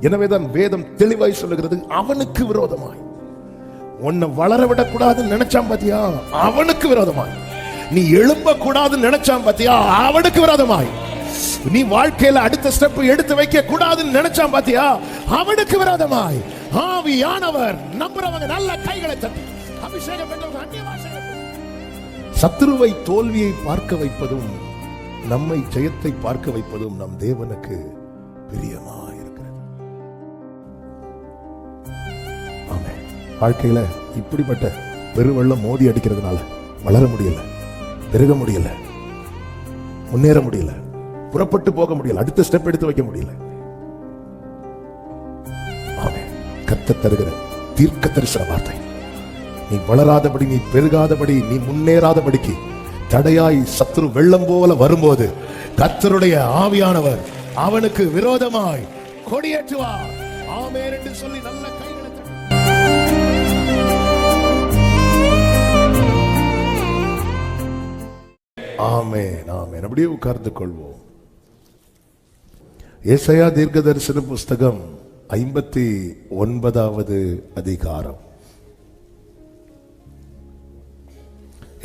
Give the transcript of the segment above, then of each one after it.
எனவேதான் வேதம் தெளிவாய் சொல்லுகிறது, அவனுக்கு விரோதமாய். உன்னை வளர விடக்கூடாதுன்னு நினைச்சான் பாத்தியா, அவனுக்கு விரோதமாய். நீ எழும்ப கூடாதுன்னு நினைச்சான் பாத்தியா, அவனுக்கு விரோதமாய். நீ வாழ்க்கையில அடுத்த ஸ்டெப் எடுத்து வைக்க கூடாதுன்னு நினைச்சான் பாத்தியா, அவனுக்கு விரோதமாய். ஆவியானவர் நம்புறவங்க நல்ல கைகளை தட்டி அபிஷேகம் பெற்றவங்க அந்நிய பாஷைகளை. சத்துருவை தோல்வியை பார்க்க வைப்பதும் நம்மை ஜெயத்தை பார்க்க வைப்பதும் நம் தேவனுக்கு பிரியமாய் இருக்கிறது. ஆமென். வாழ்க்கையில இப்படிப்பட்ட பெருவெள்ளம் மோதி அடிக்கிறதுனால வளர முடியல, பெருக முடியல, முன்னேற முடியல, புறப்பட்டு போக முடியல, அடுத்த ஸ்டெப் எடுத்து வைக்க முடியல. ஆமென். கர்த்தர் தருகிற தீர்க்க தரிசன வார்த்தை, நீ வளராதபடி, நீ பெருகாதபடி, நீ முன்னேறாதபடிக்கு தடையாய் சத்துரு வெள்ளம் போல வரும்போது கர்த்தருடைய ஆவியானவர் அவனுக்கு விரோதமாய் கொடியேற்றுவார். ஆமென் என்று சொல்லி நல்ல கைகளை தட்டி. ஆமென், ஆமென். அப்படியே உட்கார்ந்து கொள்வோம். ஏசாயா தீர்க்க தரிசன புஸ்தகம் 59வது அதிகாரம்.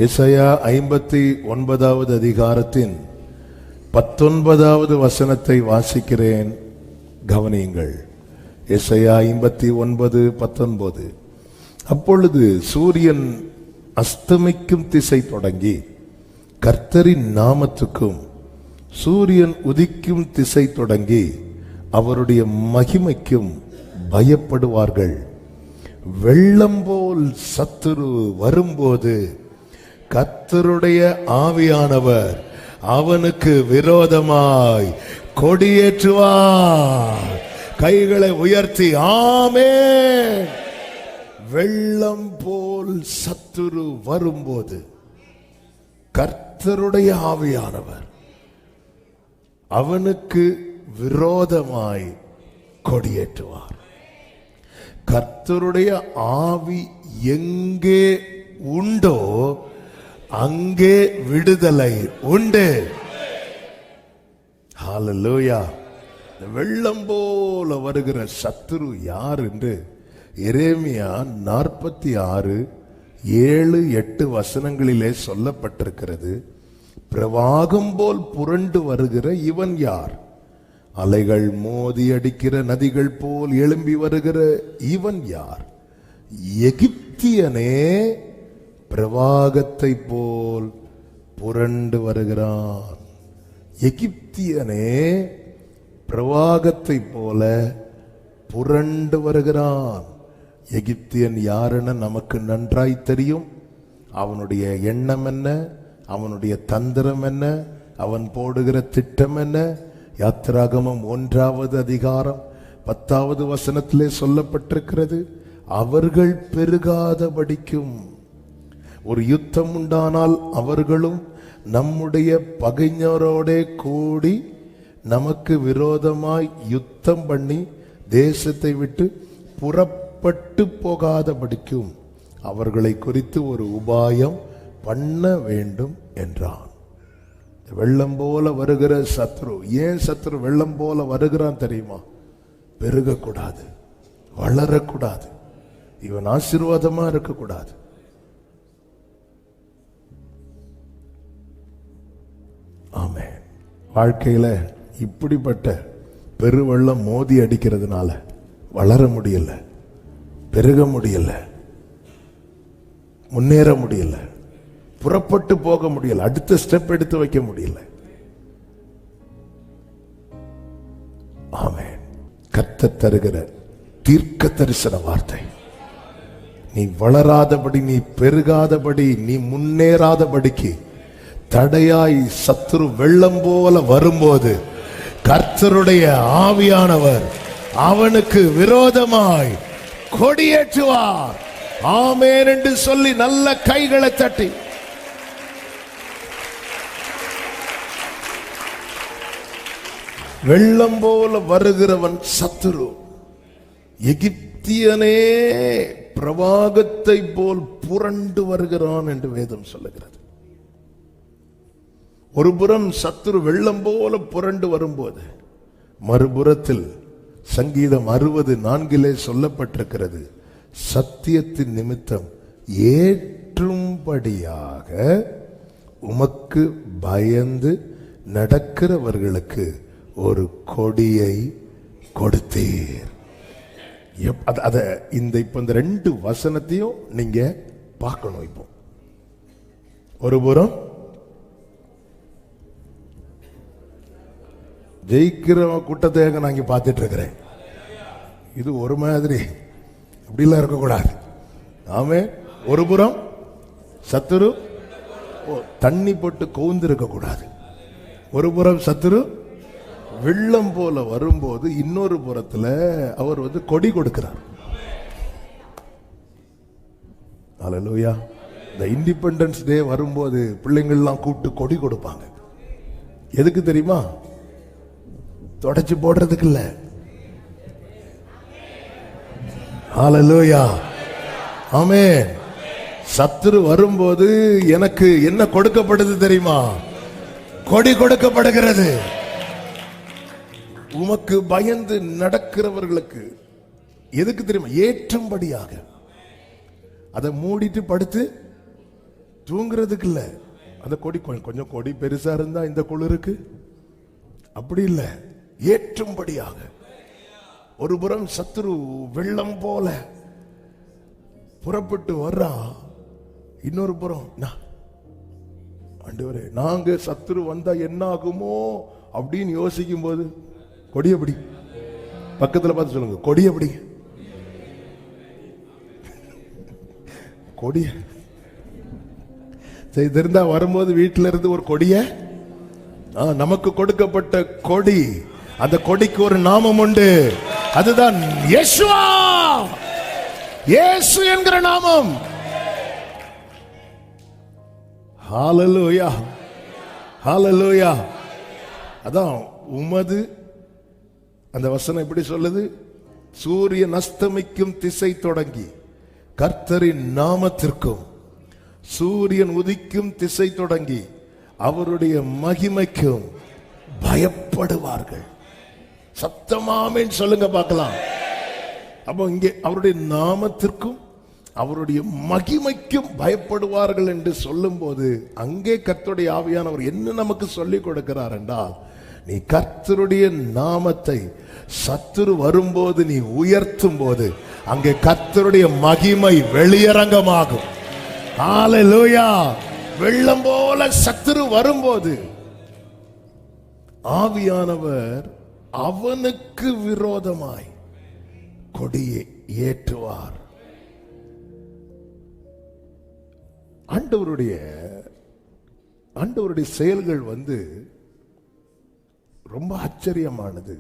ஏசாயா 59வது அதிகாரத்தின் 19வது வசனத்தை வாசிக்கிறேன், கவனியுங்கள். ஏசாயா 59:19. அப்பொழுது சூரியன் அஸ்தமிக்கும் திசை தொடங்கி கர்த்தரின் நாமத்துக்கும் சூரியன் உதிக்கும் திசை தொடங்கி அவருடைய மகிமைக்கும் பயப்படுவார்கள். வெள்ளம் போல் சத்துரு வரும்போது கர்த்தருடைய ஆவியானவர் அவனுக்கு விரோதமாய் கொடியேற்றுவார். கைகளை உயர்த்தி ஆமென். வெள்ளம் போல் சத்துரு வரும்போது கர்த்தருடைய ஆவியானவர் அவனுக்கு விரோதமாய் கொடியேற்றுவார். கர்த்தருடைய ஆவி எங்கே உண்டோ அங்கே விடுதலை உண்டு. ஹல்லேலூயா. வெள்ளம் போல வருகிற சத்துரு யார் என்று எரேமியா 46:7-8 வசனங்களிலே சொல்லப்பட்டிருக்கிறது. பிரவாகம் போல் புரண்டு வருகிற இவன் யார்? அலைகள் மோதி அடிக்கிற நதிகள் போல் எழும்பி வருகிற இவன் யார்? எகிப்தியனே பிரவாகத்தை போல் புரண்டு வருகிறான். எகிப்தியனே பிரவாகத்தை போல புரண்டு வருகிறான். எகிப்தியன் யாருன்னு நமக்கு நன்றாய் தெரியும். அவனுடைய எண்ணம் என்ன, அவனுடைய தந்திரம் என்ன, அவன் போடுகிற திட்டம் என்ன? யாத்திராகமம் 1வது அதிகாரம் 10வது வசனத்திலே சொல்லப்பட்டிருக்கிறது. அவர்கள் பெருகாதபடிக்கும், ஒரு யுத்தம் உண்டானால் அவர்களும் நம்முடைய பகைஞரோட கூடி நமக்கு விரோதமாய் யுத்தம் பண்ணி தேசத்தை விட்டு புறப்பட்டு போகாதபடிக்கும் அவர்களை குறித்து ஒரு உபாயம் பண்ண வேண்டும் என்றான். வெள்ளம் போல வருகிற சத்ரு, ஏன் சத்ரு வெள்ளம் போல வருகிறான் தெரியுமா? பெருகக்கூடாது, வளரக்கூடாது, இவன் ஆசீர்வாதமா இருக்கக்கூடாது. ஆமென். வாழ்க்கையில இப்படிப்பட்ட பெருவெள்ளம் மோதி அடிக்கிறதுனால வளர முடியல, பெருக முடியல, முன்னேற முடியல, புறப்பட்டு போக முடியல, அடுத்த ஸ்டெப் எடுத்து வைக்க முடியல. ஆமென். கர்த்தர் தருகிற தீர்க்க தரிசன வார்த்தை, நீ வளராதபடி, நீ பெருகாதபடி, நீ முன்னேறாதபடிக்கு தடையாய் சத்துரு வெள்ளம் போல வரும்போது கர்த்தருடைய ஆவியானவர் அவனுக்கு விரோதமாய் கொடியேற்றுவார். ஆமென் என்று சொல்லி நல்ல கைகளை தட்டி வெள்ளம் போல வருகிறவன் சத்துரு. எகிப்தியனே பிரவாகத்தை போல் புரண்டு வருகிறான் என்று வேதம் சொல்லுகிறது. ஒரு புறம் சத்துரு வெள்ளம் போல புரண்டு வரும்போது, மறுபுறத்தில் சங்கீதம் 60:4 சொல்லப்பட்டிருக்கிறது, சத்தியத்தின் நிமித்தம் ஏற்றும்படியாக உமக்கு பயந்து நடக்கிறவர்களுக்கு ஒரு கொடியை கொடுத்தீர். அத இப்ப இந்த 2 வசனத்தையும் நீங்க பார்க்கணும். இப்போ ஒரு புறம் ஜெயிக்கிற கூட்டத்தை நான் இங்க பார்த்துட்டு இருக்கிறேன். இது ஒரு மாதிரி அப்படிலாம் இருக்கக்கூடாது. ஆமே. ஒரு புறம் சத்துரு தண்ணி போட்டு கவுந்து இருக்க கூடாது. ஒரு புறம் சத்துரு வெள்ளம் போல வரும்போது இன்னொரு புறத்துல அவர் கொடி கொடுக்கிறார். அல்லேலூயா. இந்த இண்டிபெண்டன்ஸ் டே வரும்போது பிள்ளைங்கள்லாம் கூப்பிட்டு கொடி கொடுப்பாங்க. எதுக்கு தெரியுமா? தொடச்சு போடுறதுக்கு இல்ல. அல்லேலூயா. ஆமென். சத்துரு வரும்போது எனக்கு என்ன கொடுக்கப்படுது தெரியுமா? கொடி கொடுக்கப்படுகிறது. உமக்கு பயந்து நடக்கிறவர்களுக்கு. எதுக்கு தெரியுமா? ஏற்றும்படியாக. அதை மூடிட்டு படுத்து தூங்குறதுக்கு இல்ல. அந்த கொடி கொஞ்சம் கொடி பெருசா இருந்தா இந்த குளிருக்கு அப்படி இல்ல, ஏற்றும்படியாக. ஒரு புறம் சத்துரு வெள்ளம் போல புறப்பட்டு வர்றா, இன்னொரு புறம் ஆண்டவரே நாங்க சத்துரு வந்தா என்ன ஆகுமோ அப்படின்னு யோசிக்கும் போது கொடியபடி பக்கத்துல பார்த்து சொல்லுங்க, கொடியபடி. கொடிய தெரிந்தா வரும்போது வீட்டில இருந்து ஒரு கொடிய, நமக்கு கொடுக்கப்பட்ட கொடி, அந்த கொடிக்கு ஒரு நாமம் உண்டு. அதுதான் யேசுவா. இயேசு என்கிற நாமம். ஹalleluya, ஹalleluya. அதான் உமது அந்த வசனம் எப்படி சொல்லுது? சூரியன் அஸ்தமிக்கும் திசை தொடங்கி கர்த்தரின் நாமத்திற்கும், சூரியன் உதிக்கும் திசை தொடங்கி அவருடைய மகிமைக்கும் பயப்படுவார்கள். சத்தமாமேன் சொல்லுங்க பார்க்கலாம். அப்போ இங்கே அவருடைய நாமத்திற்கும் அவருடைய மகிமைக்கும் பயப்படுவார்கள் என்று சொல்லும் போது அங்கே கர்த்தருடைய ஆவியானவர் என்ன நமக்கு சொல்லிக் கொடுக்கிறார் என்றால், நீ கர்த்தருடைய நாமத்தை சத்துரு வரும்போது நீ உயர்த்தும் போது அங்கே கர்த்தருடைய மகிமை வெளியரங்கமாகும். ஹalleluya. வெள்ளம் போல சத்துரு வரும்போது ஆவியானவர் அவனுக்கு விரோதமாய் கொடியை ஏற்றுவார். ஆண்டவருடைய செயல்கள் ரொம்ப ஆச்சரியமானது,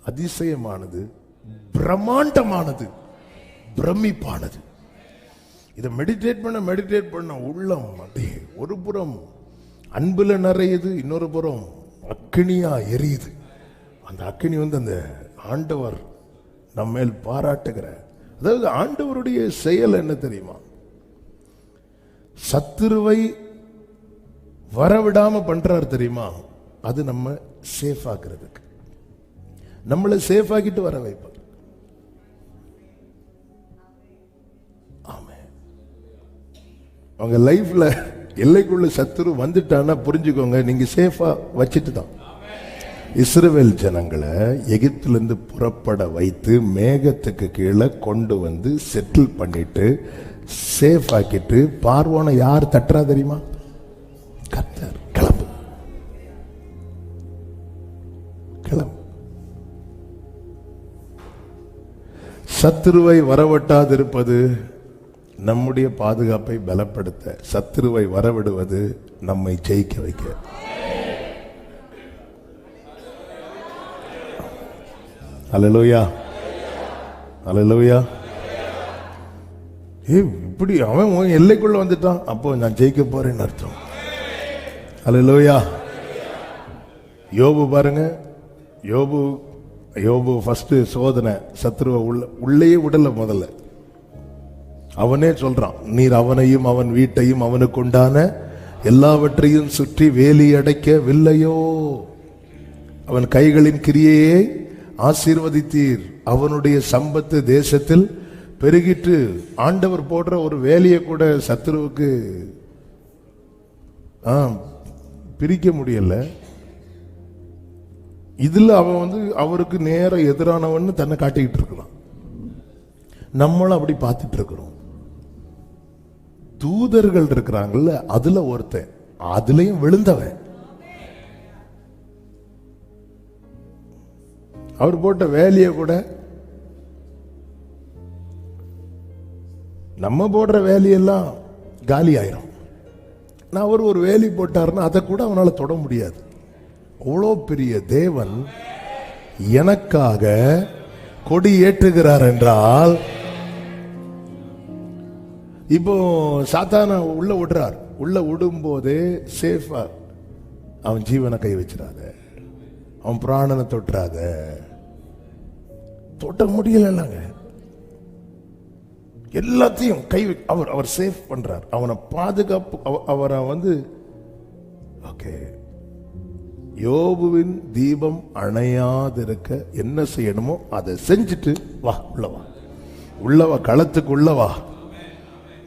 அதிசயமானது, பிரம்மாண்டமானது, பிரமிப்பானது. இதை மெடிடேட் பண்ண உள்ளம் அப்படியே ஒரு புறம் அன்புல நிறையுது, இன்னொரு புறம் அக்கினியா எரியுது. அந்த அக்கினி அந்த ஆண்டவர் நம்ம மேல் பாராட்டுகிற, அதாவது ஆண்டவருடைய செயல் என்ன தெரியுமா? சத்துருவை வரவிடாம பண்றாரு தெரியுமா? அது நம்ம சேஃப் ஆக்குறதுக்கு, நம்மளை சேஃப் ஆக்கிட்டு வர வைப்பார். ஆமே. அவங்க லைஃப்ல எல்லைக்குள்ள சத்துரு வந்துட்டான்னா புரிஞ்சுக்கோங்க, நீங்க சேஃபா வச்சிட்டு தான். இஸ்ரவேல் ஜனங்களை எகிப்திலிருந்து புறப்பட வைத்து மேகத்துக்கு கீழே கொண்டு செட்டில் பண்ணிட்டு சேஃப் ஆக்கிட்டு பார்வோனை யார் தட்டுறா தெரியுமா? கர்த்தர். கிளம்பு கிளம்பு. சத்துருவை வரவட்டாதிருப்பது நம்முடைய பாதுகாப்பை பலப்படுத்த, சத்துருவை வரவிடுவது நம்மை ஜெயிக்க வைக்க. அல்லேலூயா, அல்லேலூயா. இப்படி அவன் எல்லைக்குள்ள வந்துட்டான், அப்போ நான் ஜெயிக்க போறேன்னு அர்த்தம். அல்லேலூயா. யோபு பாருங்க, யோபு ஃபர்ஸ்ட் சோதனை, சத்துருவை உள்ளே விடல. முதல்ல அவனே சொல்றான், நீர் அவனையும் அவன் வீட்டையும் அவனுக்கு உண்டான எல்லாவற்றையும் சுற்றி வேலி அடைக்கவில்லையோ, அவன் கைகளின் கிரியையை ஆசீர்வதித்தீர், அவனுடைய சம்பத்து தேசத்தில் பெருகிட்டு. ஆண்டவர் போடுற ஒரு வேலையை கூட சத்துருவுக்கு பிரிக்க முடியல. இதுல அவன் அவருக்கு நேர எதிரானவன் தன்னை காட்டிக்கிட்டு இருக்கலாம். நம்மளும் அப்படி பார்த்துட்டு இருக்கிறோம். தூதர்கள் இருக்கிறாங்கல்ல, அதுல ஒருத்தன் அதுலயும் விழுந்தவன். அவர் போட்ட வேலையை கூட நம்ம போடுற வேலையெல்லாம் காலி ஆயிரும். நான் ஒரு வேலி போட்டாருன்னா அதை கூட அவனால தொட முடியாது. அவ்வளோ பெரிய தேவன் எனக்காக கொடி ஏற்றுகிறார் என்றால், இப்போ சாத்தான உள்ள விடுறார். உள்ள விடும் போதே சேஃபா, அவன் ஜீவனை கை வச்சிடாத, அவன் பிராணனை தொட்டுறாத. தொட்ட முடியலங்க, எல்லாத்தையும் கை அவர் சேஃப் பண்றார். அவனை பாதுகாப்பு, அவரை ஓகே. யோபுவின் தீபம் அணையாதிருக்க என்ன செய்யணுமோ அதை செஞ்சுட்டு வா, உள்ளவா, களத்துக்கு உள்ளவா.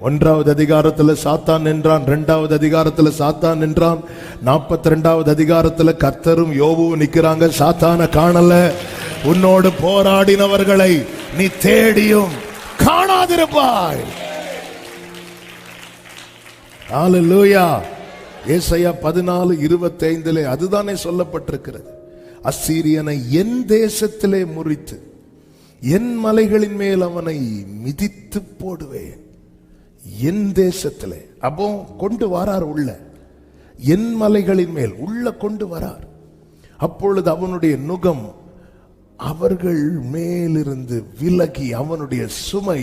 1வது அதிகாரத்துல சாத்தான் நின்றான், 2வது அதிகாரத்துல சாத்தான் நின்றான், 42வது அதிகாரத்துல கர்த்தரும் யோபுவும் நிக்கிறாங்க. சாத்தான காணல. உன்னோடு போராடினவர்களை நீ தேடியும் காணாதிருப்பாய். ஹல்லேலூயா. ஏசாயா 14:25 அதுதானே சொல்லப்பட்டிருக்கிறது. அசீரியனை என் தேசத்திலே முறித்து என் மலைகளின் மேல் அவனை மிதித்து போடுவேன். என் தேசத்திலே. அப்போ கொண்டு வரார் உள்ள, என் மலைகளின் மேல் உள்ள கொண்டு வரார். அப்பொழுது அவனுடைய நுகம் அவர்கள் மேலிருந்து விலகி அவனுடைய சுமை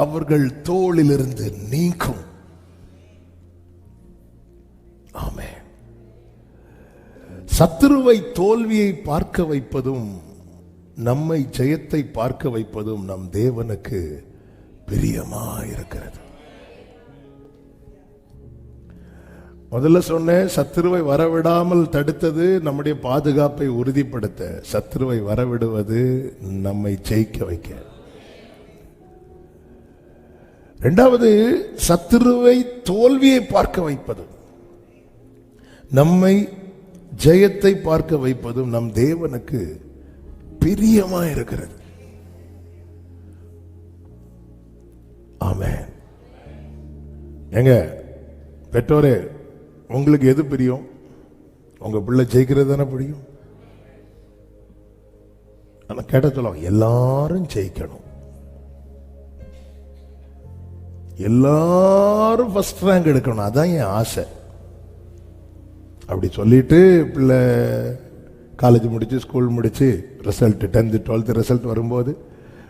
அவர்கள் தோளிலிருந்து நீக்கும். ஆமென். சத்துருவை தோல்வியை பார்க்க வைப்பதும் நம்மை ஜெயத்தை பார்க்க வைப்பதும் நம் தேவனுக்கு பிரியமாயிருக்கிறது. முதல்ல சொன்னேன், சத்துருவை வரவிடாமல் தடுத்தது நம்முடைய பாதுகாப்பை உறுதிப்படுத்த, சத்துருவை வரவிடுவது நம்மை ஜெயிக்க வைக்க. 2வது, சத்துருவை தோல்வியை பார்க்க வைப்பது நம்மை ஜெயத்தை பார்க்க வைப்பதும் நம் தேவனுக்கு பிரியமாயிருக்கிறது. ஆமென். எங்க பெற்றோரே, உங்களுக்கு எது பிரியம்? உங்க பிள்ளை ஜெயிக்கிறது தானே பிடிக்கும். ஆனா கேட்ட சொல்லுவாங்க, எல்லாரும் ஜெயிக்கணும், எல்லாரும் ஃபர்ஸ்ட் ரேங்க் எடுக்கணும், அதான் என் ஆசை. அப்படி சொல்லிட்டு பிள்ளை காலேஜ் முடிச்சு ஸ்கூல் முடிச்சு ரிசல்ட் 10th 12th ரிசல்ட் வரும்போது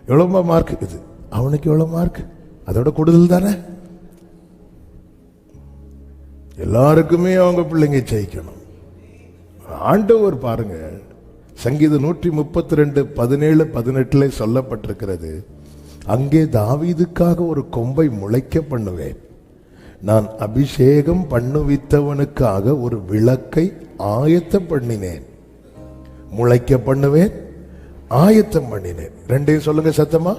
எவ்வளவு மார்க் இது, அவனுக்கு எவ்வளவு மார்க், அதோட கூடுதல் தானே. எல்லாருக்குமே அவங்க பிள்ளைங்க ஜெயிக்கணும். ஆண்டவர் பாருங்க, சங்கீதம் 132:17-18 சொல்லப்பட்டிருக்கிறது. அங்கே தாவீதுக்காக ஒரு கொம்பை முளைக்க பண்ணுவேன், நான் அபிஷேகம் பண்ணுவித்தவனுக்காக ஒரு விளக்கை ஆயத்தம் பண்ணினேன். முளைக்க பண்ணுவேன், ஆயத்தம் பண்ணினேன். ரெண்டையும் சொல்லுங்க சத்தமா.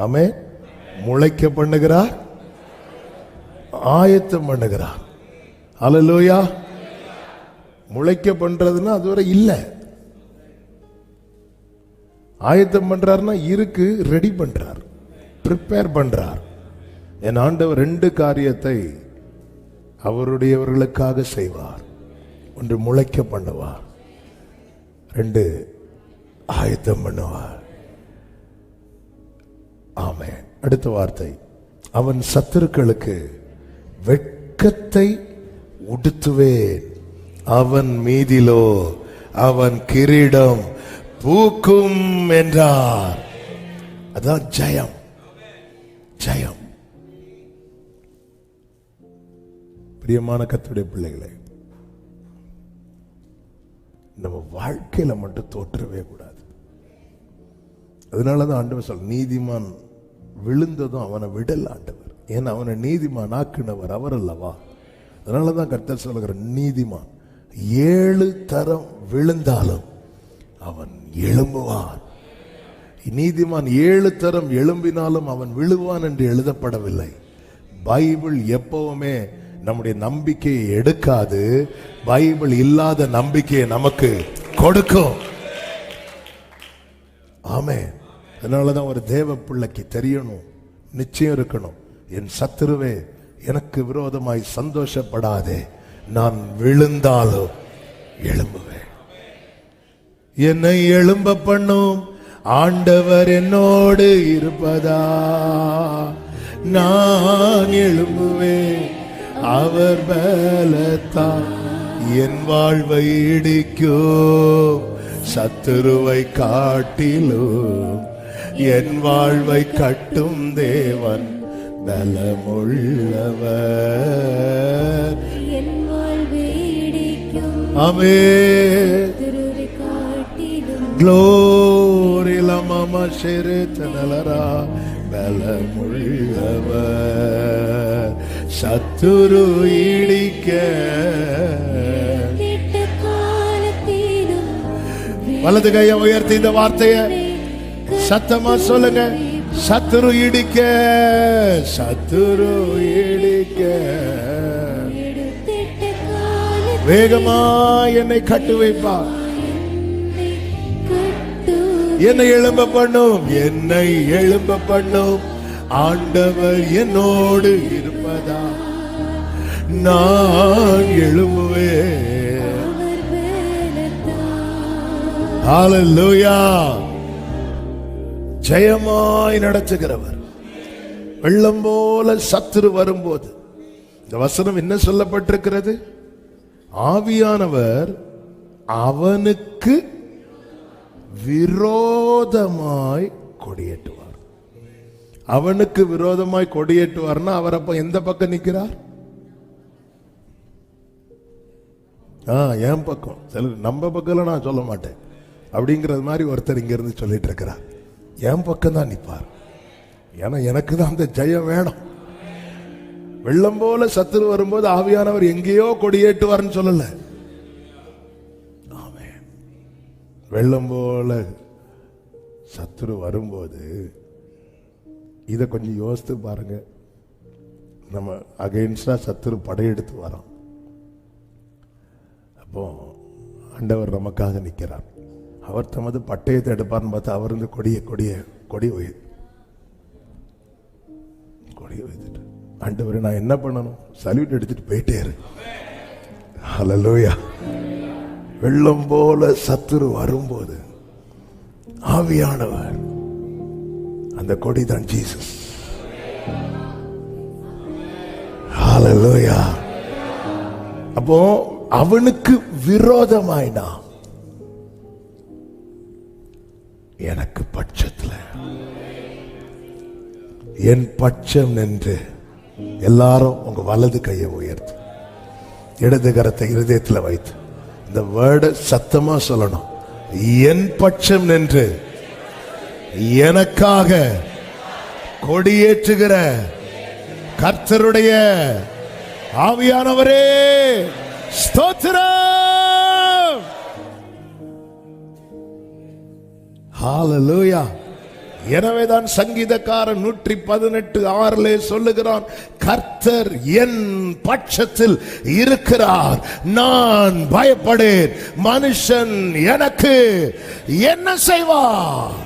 ஆமே. முளைக்க பண்ணுகிறார், ஆயத்தம் பண்ணுகிறார். ஹல்லேலூயா. முளைக்க பண்றதுன்னா அதுவரை இல்ல, ஆயத்தம் பண்றாருன்னா இருக்கு, ரெடி பண்றார், ப்ரிப்பேர் பண்றார். என் ஆண்டவர் 2 காரியத்தை அவருடையவர்களுக்காக செய்வார். 1 முளைக்க பண்ணுவார், 2 ஆயத்தம் பண்ணுவார். ஆமென். அடுத்த வார்த்தை, அவன் சத்துருக்களுக்கு வெட்கத்தை உடுத்துவேன், அவன் மீதிலோ அவன் கிரீடம் பூக்கும் என்றார். அதான் ஜெயம். ஜெயம். பிரியமான கர்த்தருடைய பிள்ளைகளே, நம்ம வாழ்க்கையில மட்டும் தோற்றவே கூடாது. அதனாலதான் ஆண்டவர் சொல்ல, நீதிமான் விழுந்ததும் அவனை விடல் ஆண்டவர், ஏன்னா அவனை நீதிமான் ஆக்கினவர் அவர் அல்லவா. அதனாலதான் கர்த்தர் சொல்லுகிற, நீதிமான் 7 தரம் விழுந்தாலும் அவன் எழும்புவான். நீதிமான் 7 தரம் எழும்பினாலும் அவன் விழுவான் என்று எழுதப்படவில்லை. பைபிள் எப்பவுமே நம்முடைய நம்பிக்கையை எடுக்காது, பைபிள் இல்லாத நம்பிக்கையை நமக்கு கொடுக்கும். ஆமென். அதனாலதான் ஒரு தேவ பிள்ளைக்கு தெரியணும், நிச்சயம் இருக்கணும், என் சத்துருவே எனக்கு விரோதமாய் சந்தோஷப்படாதே, நான் விழுந்தாலும் எழும்புவேன். என்னை எழும்ப பண்ணும் ஆண்டவர் என்னோடு இருப்பதா, நான் எழும்புவேன் அவர் பலத்தால். என் வாழ்வை இடிக்கும் சத்துருவை காட்டிலும் என் வாழ்வை கட்டும் தேவன் பலமுள்ளவர். ஆமென். Glory la mama sheretanalara பலமுள்ளவர் சத்துரு இடிக்க. வலது கையை உயர்த்தி இந்த வார்த்தையை சத்தமா சொல்லுங்க. சத்துரு இடிக்க, சத்துரு இடிக்க, வேகமா என்னை கட்டு வைப்பார், என்னை எழும்ப பண்ணும், என்னை எழும்ப பண்ணும் ஆண்டவர் என்னோடு இருப்பதா, நான் எழும்புவேன். ஹல்லேலூயா. ஜெயமாய் நடத்துகிறவர். வெள்ளம் போல சத்துரு வரும்போது இந்த வசனம் என்ன சொல்லப்பட்டிருக்கிறது? ஆவியானவர் அவனுக்கு விரோதமாய் கொடியேற்றுவார். அவனுக்கு விரோதமாய் கொடியேற்றுவார்னா அவர் அப்ப எந்த பக்கம் நிற்கிறார்? என் பக்கம். சில நம்ம பக்கம் நான் சொல்ல மாட்டேன் அப்படிங்கிறது மாதிரி ஒருத்தர் இங்க இருந்து சொல்லிட்டு இருக்கிறார். என் பக்கம் தான் நிற்பார். ஏன்னா எனக்கு தான் அந்த ஜெயம் வேணும். வெள்ளம் போல சத்துரு வரும்போது ஆவியானவர் எங்கேயோ கொடியேற்றுவார்னு சொல்லல. வெள்ளம் போல சத்துரு வரும்போது இதை கொஞ்சம் யோசித்து பாருங்க. நம்ம அகைன்ஸ்டா சத்துரு படையெடுத்து வரோம். அப்போ ஆண்டவர் நமக்காக நிற்கிறார். அவர் தமது பட்டயத்தை எடுப்பார்னு பார்த்தா அவர் வந்து கொடி வைத்துட்டு, ஆண்டவரே நான் என்ன பண்ணணும்? சல்யூட் எடுத்துட்டு போயிட்டே இரு. ஹல்லேலூயா. வெள்ளம் போல சத்துரு வரும்போது ஆவியானவர், அந்த கொடி தான் ஜீசஸ். ஹல்லேலூயா. அப்போ அவனுக்கு விரோதமாய் நாம், எனக்கு பட்சத்துல என் பட்சம் நின்று, எல்லாரும் உங்க வலது கையை உயர்த்து, இடது கரத்தை இருதயத்தில் வைத்து இந்த வேர்டை சத்தமா சொல்லணும். என் பட்சம் நின்று எனக்காக கொடியேற்றுகிற கர்த்தருடைய ஆவியானவரே ஸ்தோத்திரம். ஹல்லேலூயா. எனவேதான் சங்கீதக்காரன் 118:6 சொல்லுகிறான், கர்த்தர் என் பட்சத்தில் இருக்கிறார், நான் பயப்படேன், மனுஷன் எனக்கு என்ன செய்வார்?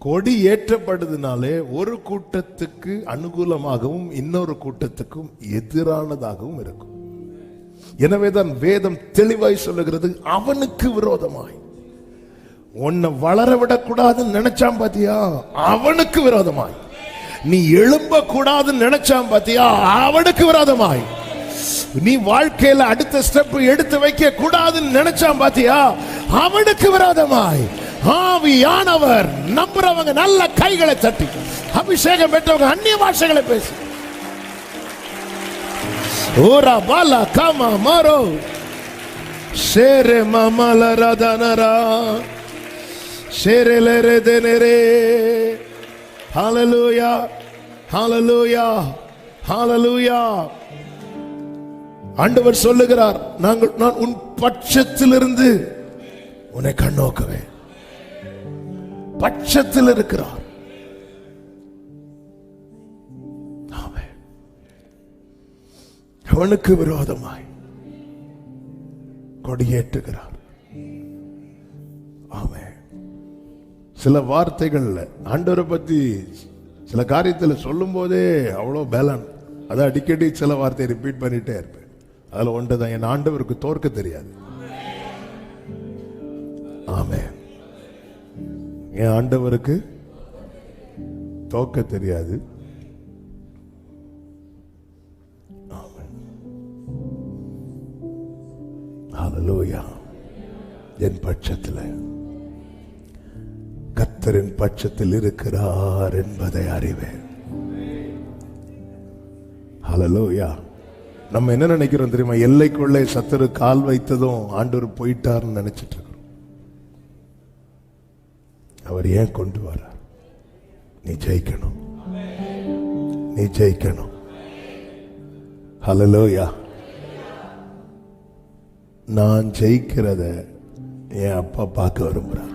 கொடி ஏற்றப்படுதுனாலே ஒரு கூட்டத்துக்கு அனுகூலமாகவும் இன்னொரு கூட்டத்துக்கும் எதிரானதாகவும் இருக்கும். எனவேதான் வேதம் தெளிவாய் சொல்லுகிறது, அவனுக்கு விரோதமாய். உன்னை வளர விடக்கூடாதுன்னு நினைச்சான் பாத்தியா, அவனுக்கு விரோதமாய். நீ எழும்ப கூடாதுன்னு நினைச்சான் பாத்தியா, அவனுக்கு விரோதமாய். நீ வாழ்க்கையில அடுத்த ஸ்டெப் எடுத்து வைக்க கூடாதுன்னு நினைச்சான் பாத்தியா, அவனுக்கு விரோதமாய். ஆவியானவர் நம்புறவங்க நல்ல கைகளை தட்டி, அபிஷேகம் பெற்றவங்க அந்நிய பாஷைகளை பேசி, ஓரா பாலா காமா மாரோ ஷேரே மாமல ரதனரா ஷேரே லேரே தேனரே. ஹல்லேலூயா, ஹல்லேலூயா, ஹல்லேலூயா. ஆண்டவர் சொல்லுகிறார், நான் உன் பட்சத்திலிருந்து உன்னை கண்ணோக்குவேன். பட்சத்தில் இருக்கிறார். அவனுக்கு விரோதமாய் கொடியேற்றுகிறார். ஆமென். சில வார்த்தைகள் ஆண்டவரை பத்தி சில காரியத்தில் சொல்லும் போதே அவ்வளோ பேலன். அதை அடிக்கடி சில வார்த்தையை ரிப்பீட் பண்ணிட்டே இருப்பேன். அதுல ஒன்றுதான், என் ஆண்டவருக்கு தோற்க தெரியாது. ஆமென். என் ஆண்டவருக்கு தோற்க தெரியாது. ஹல்லேலூயா. என் பட்சத்தில் கர்த்தரின் பட்சத்தில் இருக்கிறார் என்பதை அறிவேன். ஹல்லேலூயா. நம்ம என்ன நினைக்கிறோம் தெரியுமா? எல்லைக்குள்ளே சத்துரு கால் வைத்ததும் ஆண்டவர் போயிட்டார்னு நினைச்சிட்டு இருக்கிறோம். அவர் ஏன் கொண்டு வரார்? நீ ஜெயிக்கணும், நீ ஜெயிக்கணும். ஹல்லேலூயா. நான் ஜெயிக்கிறத என் அப்பா பார்க்க விரும்புறார்.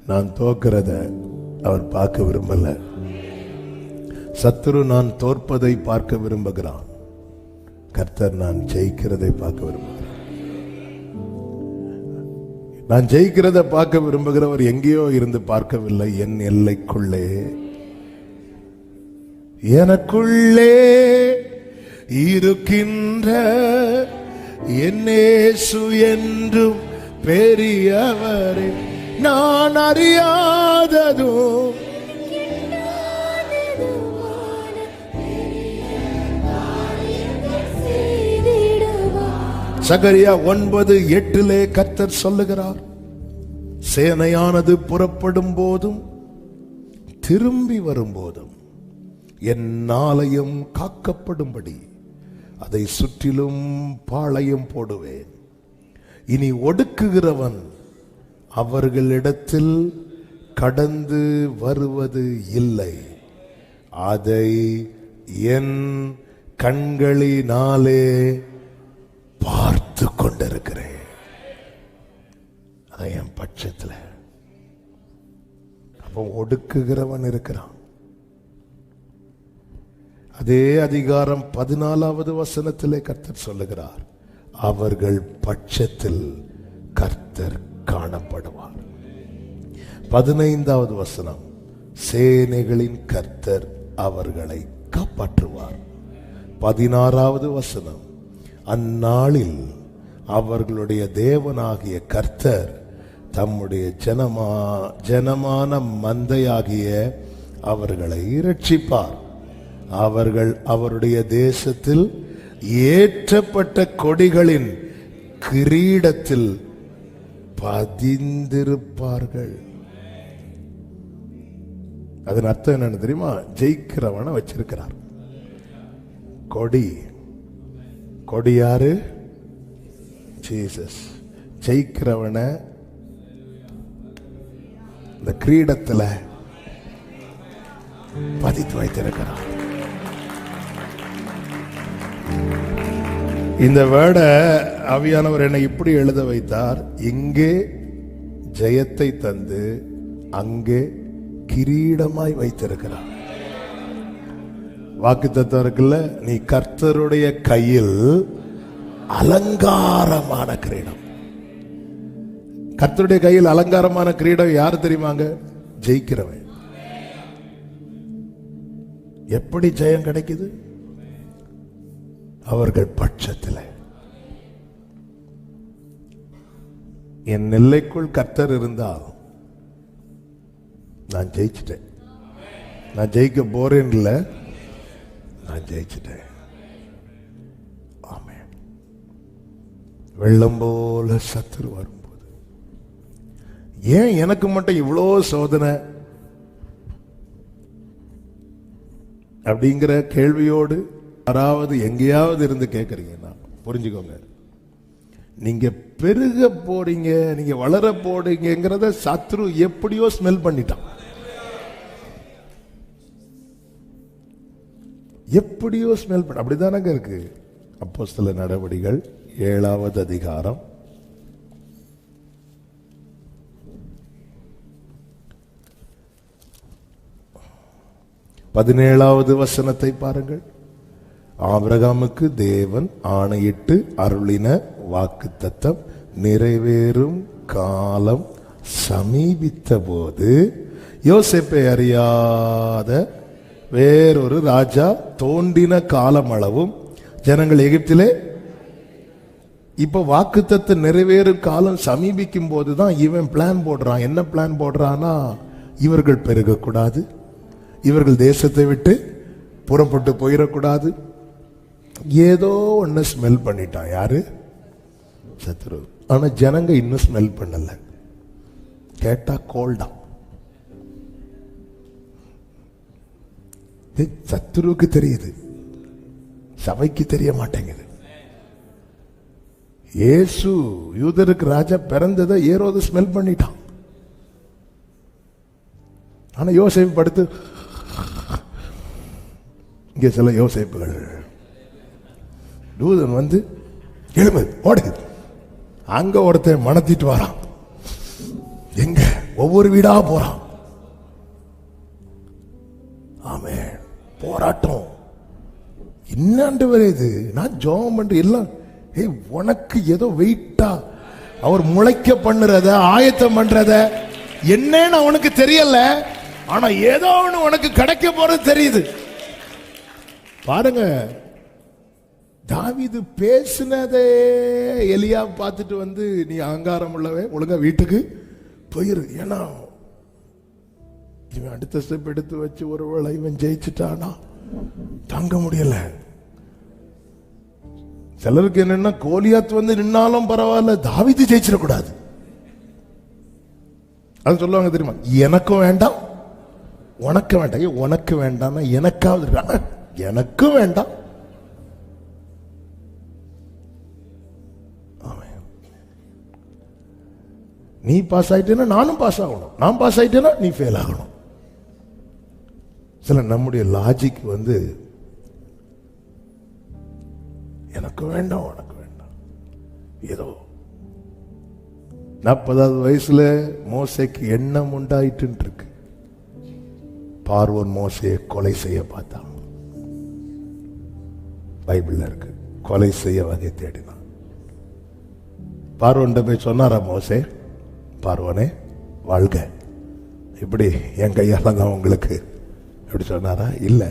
நான் தோக்கிறத அவர் பார்க்க விரும்பல. சத்துரு நான் தோற்பதை பார்க்க விரும்புகிறான். கர்த்தர் நான் ஜெயிக்கிறதை பார்க்க விரும்புகிறார். நான் ஜெயிக்கிறத பார்க்க விரும்புகிறவர் எங்கேயோ இருந்து பார்க்கவில்லை, என் எல்லைக்குள்ளே எனக்குள்ளே இருக்கின்ற என்னேசு என்றும் பெரியவரே. நான் அறியாததும் சகரியா 9:8 கர்த்தர் சொல்லுகிறார், சேனையானது புறப்படும் போதும் திரும்பி வரும்போதும் என் ஆலயம் காக்கப்படும்படி அதை சுற்றிலும் பாளையம் போடுவேன். இனி ஒடுக்குகிறவன் அவர்களிடத்தில் கடந்து வருவது இல்லை. அதை என் கண்களினாலே பார்த்து கொண்டிருக்கிறேன். அதை என் பட்சத்தில். அப்போ ஒடுக்குகிறவன் இருக்கிறான். அதே அதிகாரம் 14வது வசனத்திலே கர்த்தர் சொல்லுகிறார், அவர்கள் பட்சத்தில் கர்த்தர் காணப்படுவார். 15வது வசனம், சேனைகளின் கர்த்தர் அவர்களை காப்பாற்றுவார். 16வது வசனம், அந்நாளில் அவர்களுடைய தேவனாகிய கர்த்தர் தம்முடைய ஜனமான மந்தையாகிய அவர்களை இரட்சிப்பார். அவர்கள் அவருடைய தேசத்தில் ஏற்றப்பட்ட கொடிகளின் கிரீடத்தில் பதிந்திருப்பார்கள். அதன் அர்த்தம் என்னன்னு தெரியுமா? ஜெயிக்கிறவனை வச்சிருக்கிறார். கொடி கொடி யாரு? ஜீசஸ். ஜெயிக்கிறவனை இந்த கிரீடத்துல பதித்து வைத்திருக்கிறார். இந்த வேர்டை ஆவியானவர் என்னை இப்படி எழுத வைத்தார், இங்கே ஜெயத்தை தந்து அங்கே கிரீடமாய் வைத்திருக்கிறார். வாக்குத்தத்தம் இருக்குல்ல, நீ கர்த்தருடைய கையில் அலங்காரமான கிரீடம். கர்த்தருடைய கையில் அலங்காரமான கிரீடம் யாரு தெரியுமாங்க? ஜெயிக்கிறவன். எப்படி ஜெயம் கிடைக்குது? அவர்கள் பட்சத்தில். என் எல்லைக்குள் கர்த்தர் இருந்தால் நான் ஜெயிச்சிட்டேன். நான் ஜெயிக்க போறேன் இல்ல, நான் ஜெயிச்சிட்டேன். ஆமென். வெள்ளம் போல சத்துரு வரும்போது ஏன் எனக்கு மட்டும் இவ்வளோ சோதனை அப்படிங்கிற கேள்வியோடு யாராவது எங்கேயாவது இருந்து கேட்கறீங்கன்னா புரிஞ்சுக்கோங்க, நீங்க பெருக போறீங்க, நீங்க வளர போறீங்கிறத சத்ரு எப்படியோ ஸ்மெல் பண்ணிட்டான். எப்படியோ ஸ்மெல் பண்ண. அப்படிதானங்க இருக்கு. அப்போஸ்தலர் நடவடிக்கைகள் 7வது அதிகாரம் 17வது வசனத்தை பாருங்கள். ஆபிரகாமுக்கு தேவன் ஆணையிட்டு அருளின வாக்குத்தத்தம் நிறைவேறும் காலம் சமீபித்த போது யோசேப்பை அறியாத வேறொரு ராஜா தோன்றின காலம் அளவும் ஜனங்கள் எகிப்திலே. இப்ப வாக்குத்தத்தம் நிறைவேறும் காலம் சமீபிக்கும் போதுதான் இவன் பிளான் போடுறான். என்ன பிளான் போடுறான்னா, இவர்கள் பெருகக்கூடாது, இவர்கள் தேசத்தை விட்டு புறப்பட்டு போயிடக்கூடாது. ஏதோ ஒன்னு ஸ்மெல் பண்ணிட்டான். யாரு? சத்ரு. ஆனா ஜனங்க இன்னும் ஸ்மெல் பண்ணல. கேட்டா கோல்டா. சத்ருவுக்கு தெரியுது, சபைக்கு தெரிய மாட்டேங்குது. இயேசு யூதருக்கு ராஜா பிறந்ததை ஏரோது ஸ்மெல் பண்ணிட்டான். ஆனா யோசேப்பு படுத்து, இங்க சில யோசேப்புகள், தூதன் வந்து எழும்பு ஓடு, அங்க ஒருத்தன் மணத்திட்டு வரான். எங்க? ஒவ்வொரு வீடா போறான். ஆமென். போராட்டம் இன்னாண்டு வருது. நான் ஜெபம் பண்ற எல்லாம் உனக்கு ஏதோ வெயிட்டா அவர் முளைக்க பண்ணுறத, ஆயத்தம் பண்றத என்னன்னு அவனுக்கு தெரியல. ஆனா ஏதோ ஒண்ணு உனக்கு கிடைக்க போறது தெரியுது. பாருங்க, தாவீது பேசினதே எலியா பார்த்துட்டு வந்து, நீ அகங்காரம் உள்ளவே, ஒழுங்கா வீட்டுக்கு போயிரு. ஏன்னா இவன் அடுத்த ஸ்டெப் எடுத்து வச்சு ஒருவேளை இவன் ஜெயிச்சுட்டானா தாங்க முடியல. சிலருக்கு என்னன்னா, கோலியாத் வந்து நின்னாலும் பரவாயில்ல, தாவீது ஜெயிச்சிடக்கூடாது. அது சொல்லுவாங்க தெரியுமா, எனக்கும் வேண்டாம் உனக்கு வேண்டாம். உனக்கு வேண்டாம் எனக்காவது, எனக்கும் வேண்டாம். நீ பாஸ் ஆயிட்டேன்னா நானும் பாஸ் ஆகணும், நான் பாஸ் ஆயிட்டேன்னா நீ ஃபெயில் ஆகணும். சில நம்முடைய லாஜிக் வந்து எனக்கு வேண்டாம் உனக்கு வேண்டாம். ஏதோ 40வது வயசுல மோசேக்கு எண்ணம் உண்டாயிட்டு இருக்கு. பார்வோன் மோசேயை கொலை செய்ய பார்த்தான். பைபிள்ல இருக்கு, கொலை செய்ய வகை தேடினான். பார்வோன்ட்ட போய் சொன்னாரா மோசே, பார்வோனே வாழ்க, இப்படி என் கையால தான் உங்களுக்கு எப்படி சொன்னாரா? இல்ல,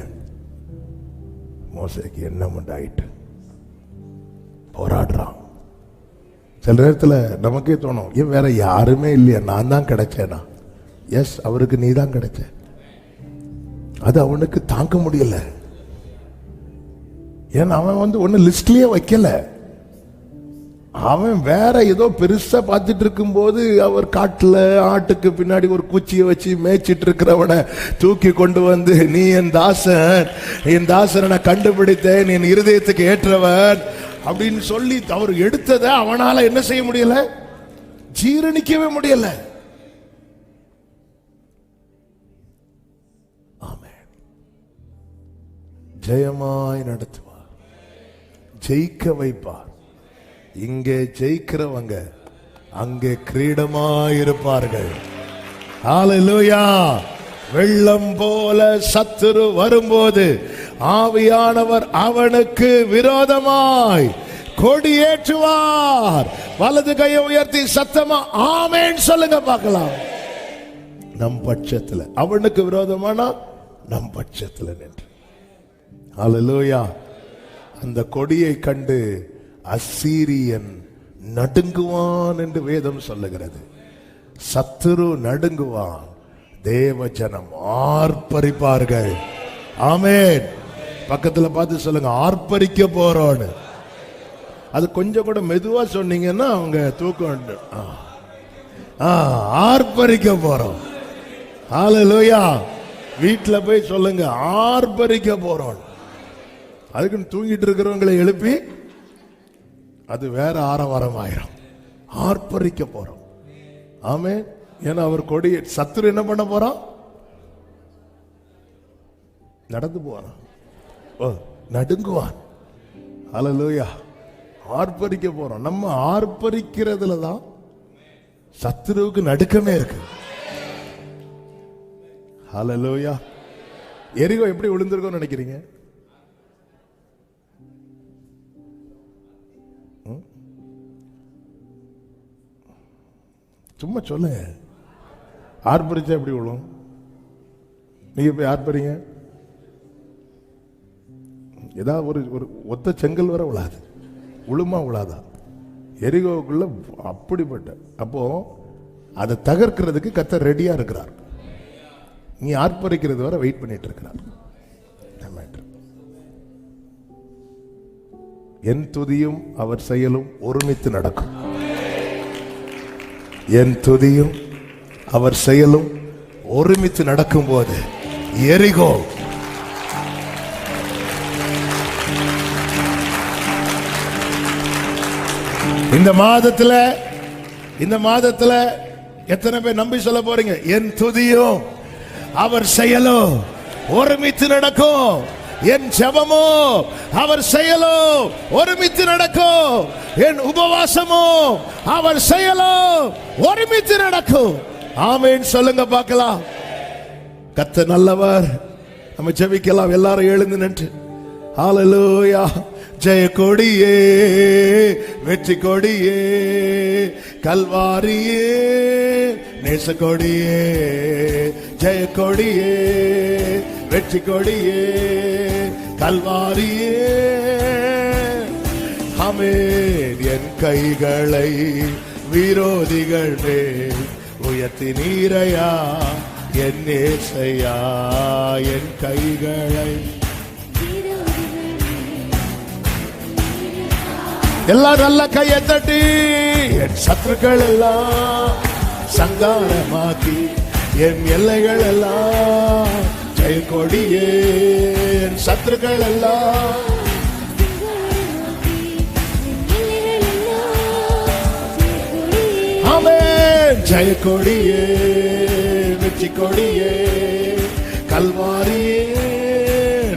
மோசேக்கு எண்ணம் உண்டாயிட்டு போராடுறான். சில நேரத்தில் நமக்கே தோணும், ஏன் வேற யாருமே இல்லையா, நான் தான் கிடைச்சேனா? எஸ், அவருக்கு நீ தான் கிடைச்ச. அது அவனுக்கு தாங்க முடியல. ஏன்னா அவன் வந்து ஒன்னு லிஸ்ட்லயே வைக்கல. அவன் வேற ஏதோ பெருசா பார்த்துட்டு இருக்கும் போது, அவர் காட்டுல ஆட்டுக்கு பின்னாடி ஒரு குச்சியை வச்சு மேய்ச்சிட்டு இருக்கிறவனை தூக்கி கொண்டு வந்து, நீ என் தாசன், என் தாசனை நான் கண்டுபிடித்தேன், என் இருதயத்துக்கு ஏற்றவன் அப்படின்னு சொல்லி அவர் எடுத்ததை அவனால என்ன செய்ய முடியல, ஜீரணிக்கவே முடியல. ஆமென். ஜெயமாய் நடத்துவார், ஜெயிக்க வைப்பார். இங்கே ஜெயிக்கிறவங்க அங்கே கிரீடமாயிருப்பார்கள். ஹல்லேலூயா. வெள்ளம் போல சத்துரு வரும்போது ஆவியானவர் அவனுக்கு விரோதமாய் கொடியேற்றுவார். வலது கையை உயர்த்தி சத்தமா ஆமென் சொல்லுங்க பார்க்கலாம். நம் பட்சத்துல, அவனுக்கு விரோதமானா நம் பட்சத்துல நின்று. ஹல்லேலூயா. அந்த கொடியை கண்டு அசீரியன் நடுங்குவான் என்று வேதம் சொல்லுகிறது. சத்துரு நடுங்குவான், தேவ ஜனம் ஆர்ப்பரிப்பார்கள். ஆமென். பக்கத்துல பார்த்து சொல்லுங்க, ஆர்ப்பரிக்க போறோன்னு. அது கொஞ்சம் கூட மெதுவா சொன்னீங்கன்னா அவங்க தூக்கம். ஆர்ப்பரிக்க போறோம். ஹல்லேலூயா. வீட்டுல போய் சொல்லுங்க, ஆர்ப்பரிக்க போறோம். அதுக்குன்னு தூங்கிட்டு இருக்கிறவங்களை எழுப்பி அது வேற ஆரவாரம் ஆயிரும். ஆர்ப்பரிக்க போறோம். ஆமென். ஏன்னா அவர் கொடி, சத்துரு என்ன பண்ண போறான்? நடந்து போறான், நடுங்குவான். ஹல்லேலூயா. ஆர்ப்பரிக்க போறோம். நம்ம ஆர்ப்பரிக்கிறதுல தான் சத்துருவுக்கு நடுக்கமே இருக்கு. ஹல்லேலூயா. எரிகோ எப்படி விழுந்திருக்கோன்னு நினைக்கிறீங்க? சும்மா சொல்லுங்க. ஆர்ப்பரிச்சா எப்படி விழும்? நீங்க போய் ஆர்ப்பரிங்க, ஏதாவது ஒரு ஒத்த செங்கல் வர விழாது. உளுமா விழாதா? எரிகோவுக்குள்ள அப்படிப்பட்ட. அப்போ அதை தகர்க்கிறதுக்கு கர்த்தர் ரெடியா இருக்கிறார். நீ ஆர்ப்பரிக்கிறது வரை வெயிட் பண்ணிட்டு இருக்கிறார். என் துதியும் அவர் செயலும் ஒருமித்து நடக்கும். என் துதியும் அவர் செயலும் ஒருமித்து நடக்கும் போது எரிகோ இந்த மாதத்துல எத்தனை பேர் நம்பி சொல்ல போறீங்க? என் துதியும் அவர் செயலோ ஒருமித்து நடக்கும். என் ஜெபமோ அவர் செயலோ ஒருமித்து நடக்கும். என் உபவாசமோ அவர் செயலோ ஒருமித்து நடக்கும். ஆமென் சொல்லுங்க பார்க்கலாம். கர்த்தர் நல்லவர். நம்ம ஜெபிக்கலாம். எல்லாரும் எழுந்து நின்று ஹல்லேலூயா. ஜெய கொடியே, வெற்றி கொடியே, கல்வாரியே, நேச கொடியே, ஜெய கொடியே, வெற்றி கொடியே, கல்வாரியே. ஆமென். என் கைகளை விரோதிகள் மேல் உயர்த்தி நீரையா என் நேசையா. என் கைகளை எல்லாம் நல்ல கையை தட்டி என் சத்துருக்கள் எல்லாம் சங்காரமாக்கி என் எல்லைகள் எல்லாம் ஜெய கொடியே. என் சத்துருக்கள் எல்லாம் ஆமென். ஜெய கொடியே, வெற்றி கொடியே, கல்வாரியே,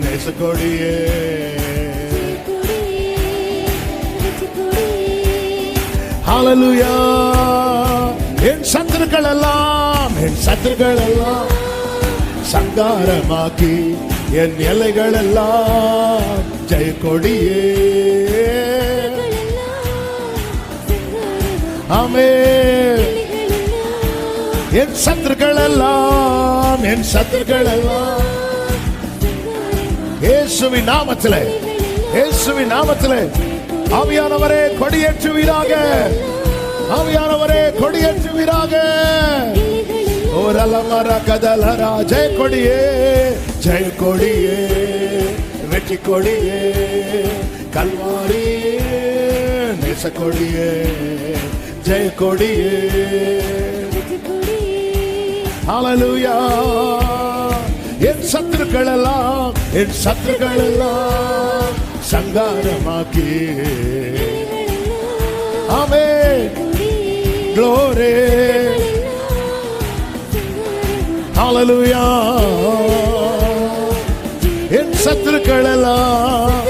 நேச கொடியே. ஹல்லேலூயா. என் சத்துருக்கள் எல்லாம் சங்காரமாக்கி என் எல்லைகள் எல்லாம் ஜெய கொடியே. ஆமென். என் சத்துருக்கள் எல்லாம் இயேசுவின் நாமத்திலே ஆவியானவரே கொடியேற்றுவீராக. ஆவியானவரே கொடியேற்றுவீராக. ஓரலமர கதலரா. ஜெய கொடியே, ஜெய கொடியே, வெற்றி கொடியே, கல்வாரியே, நேச கொடியே, ஜெய கொடியே. ஹல்லேலூயா. என் சத்துருக்கள் எல்லாம் சங்காரமாக்கி ஆமென். glory. ஹல்லேலூயா. என் சத்துருக்கள் எல்லாம்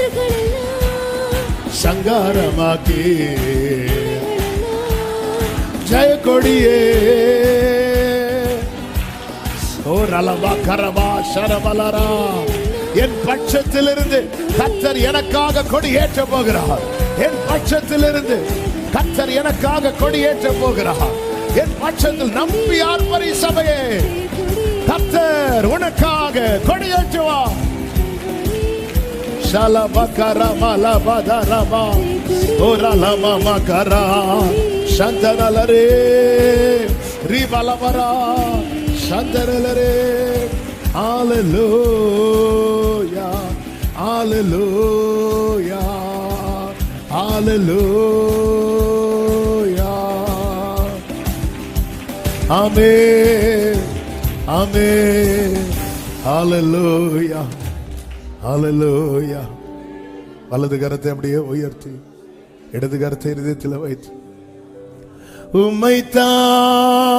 சங்காரமாக்கி ஜெய கொடியே. ஓ ரலவா கரவா சரவலரா. என் பட்சத்திலிருந்து கர்த்தர் எனக்காக கொடியேற்ற போகிறார். என் பட்சத்திலிருந்து கர்த்தர் எனக்காக கொடியேற்ற போகிறார். என் பட்சத்தில் நம்பி ஆர்ப்பரி சபையே, கர்த்தர் உனக்காக கொடியேற்றுவார். ஷலபகரமலபதரபா ஓரலமமகரா சந்தனலரே ரிவலவரா சந்தனலரே. Hallelujah, hallelujah, hallelujah. Amen, amen, hallelujah, hallelujah. வலது கரத்தை அப்படியே உயர்த்தி இடது கரத்தை இருதயத்தில் வைத்து உம்மைத்தான்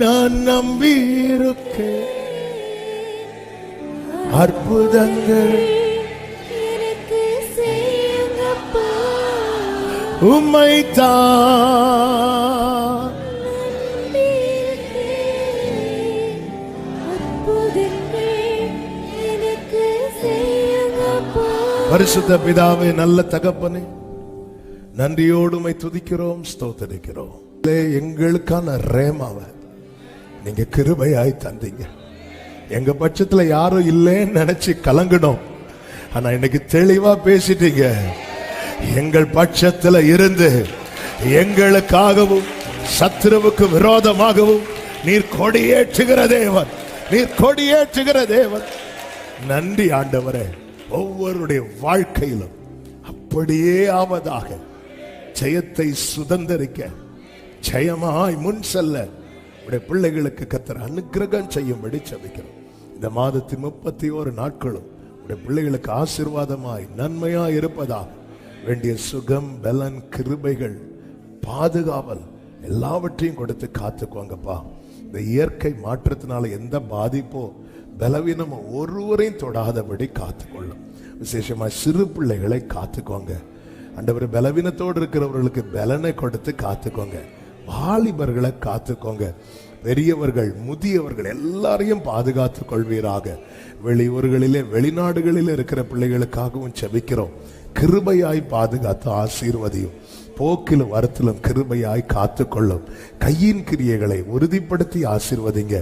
நான் நம்பியிருக்கேன். அற்புதங்கள் எனக்கு உம்மைத்தான். பரிசுத்த பிதாவே, நல்ல தகப்பனே, நன்றியோடு உம்மை துதிக்கிறோம், ஸ்தோத்திரிக்கிறோம். எங்களுக்கான ரேமாவை நீங்க கிருபையாய் தந்தீங்க. எங்க பட்சத்துல யாரும் இல்லைன்னு நினைச்சு கலங்கணும். ஆனா இன்னைக்கு தெளிவா பேசிட்டீங்க. எங்கள் பட்சத்துல இருந்து எங்களுக்காகவும் சத்துருவுக்கு விரோதமாகவும் நீர் கொடியேற்றுகிற தேவன், நீர் கொடியேற்றுகிற தேவன். நன்றி ஆண்டவரே. ஒவ்வொருடைய வாழ்க்கையிலும் அப்படியே ஆவதாக ஜெயத்தை சுதந்தரிக்க, ஜெயமாய் முன் செல்ல உடைய பிள்ளைகளுக்கு கர்த்தர் அனுக்கிரகம் செய்யும்படி ஜெபிக்கிறோம். இந்த மாதத்தின் 31 நாட்களும் உடைய பிள்ளைகளுக்கு ஆசீர்வாதமாய் நன்மையாய் இருப்பதாக வேண்டிய சுகம், பலன், கிருபைகள், பாதுகாவல் எல்லாவற்றையும் கொடுத்து காத்துக்குவாங்கப்பா. இந்த இயற்கை மாற்றத்தினால எந்த பாதிப்போ பலவீனம் ஒருவரையும் தொடாதபடி காத்துக்கொள்ளும். விசேஷமா சிறு பிள்ளைகளை காத்துக்கோங்க ஆண்டவர். பலவீனத்தோடு இருக்கிறவர்களுக்கு பலனை கொடுத்து காத்துக்கோங்க. வாலிபர்களை காத்துக்கோங்க. பெரியவர்கள், முதியவர்கள் எல்லாரையும் பாதுகாத்துக் கொள்வீராக. வெளியூர்களிலே, வெளிநாடுகளிலே இருக்கிற பிள்ளைகளுக்காகவும் செபிக்கிறோம். கிருபையாய் பாதுகாத்து ஆசீர்வதியும். போக்கிலும் வரத்திலும் கிருபையாய் காத்துக்கொள்ளும். கையின் கிரியைகளை உறுதிப்படுத்தி ஆசீர்வதிங்க.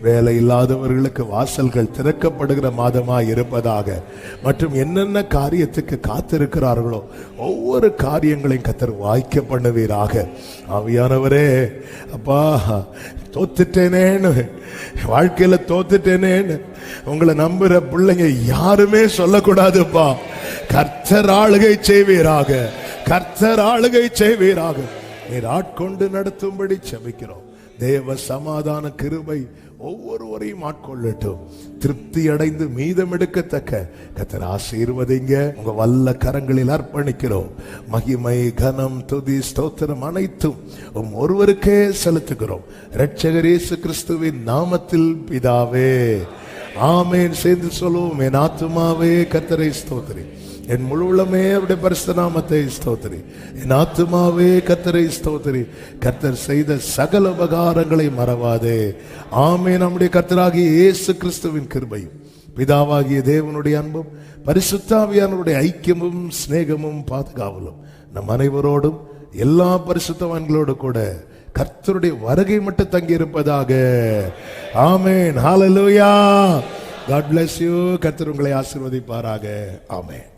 வேலை இல்லாதவர்களுக்கு வாசல்கள் திறக்கப்படுகிற மாதமாய் இருப்பதாக. மற்றும் என்னென்ன காரியத்துக்கு காத்திருக்கிறார்களோ ஒவ்வொரு காரியங்களையும் கர்த்தர் வாய்க்க பண்ணுவீராக. ஆவியானவரே, அப்பா, தோத்துட்டேனேன்னு, வாழ்க்கையில தோத்துட்டேனேன்னு உங்களை நம்புற பிள்ளைங்க யாருமே சொல்லக்கூடாதுப்பா. கர்த்தர் ஆளுகை செய்வீராக, கர்த்தர் ஆளுகை செய்வீராக. நீர் ஆட்கொண்டு நடத்தும்படி செபிக்கிறோம். தேவ சமாதான கிருபை ஒவ்வொருவரையும் ஆட்கொள்ளட்டும். திருப்தி அடைந்து மீதம் எடுக்கத்தக்க கர்த்தர் ஆசீர்வதிங்க. உங்க வல்ல கரங்களில் அர்ப்பணிக்கிறோம். மகிமை, கனம், துதி, ஸ்தோத்திரம் அனைத்தும் ஒருவருக்கே செலுத்துகிறோம். இரட்சகர் இயேசு கிறிஸ்துவின் நாமத்தில் பிதாவே, ஆமென். சேர்ந்து சொல்லுவோம். என் ஆத்துமாவே கர்த்தரை ஸ்தோத்திரி, என் முழு உள்ளமே அவருடைய பரிசுத்த நாமத்தை ஸ்தோத்திரி. என் ஆத்துமாவே கர்த்தரை ஸ்தோத்திரி, கர்த்தர் செய்த சகல உபகாரங்களை மறவாதே. ஆமென். நம்முடைய கர்த்தராகிய இயேசு கிறிஸ்துவின் கிருபையும், பிதாவாகிய தேவனுடைய அன்பும், பரிசுத்த ஆவியானவருடைய ஐக்கியமும் சிநேகமும் பாதுகாவலும் நம் அனைவரோடும் எல்லா பரிசுத்தவான்களோடு கூட கர்த்தருடைய வருகை மட்டும் தங்கி இருப்பதாக. ஆமென். ஹல்லேலூயா. God bless you. கர்த்தர் உங்களை ஆசீர்வதிப்பாராக. ஆமென்.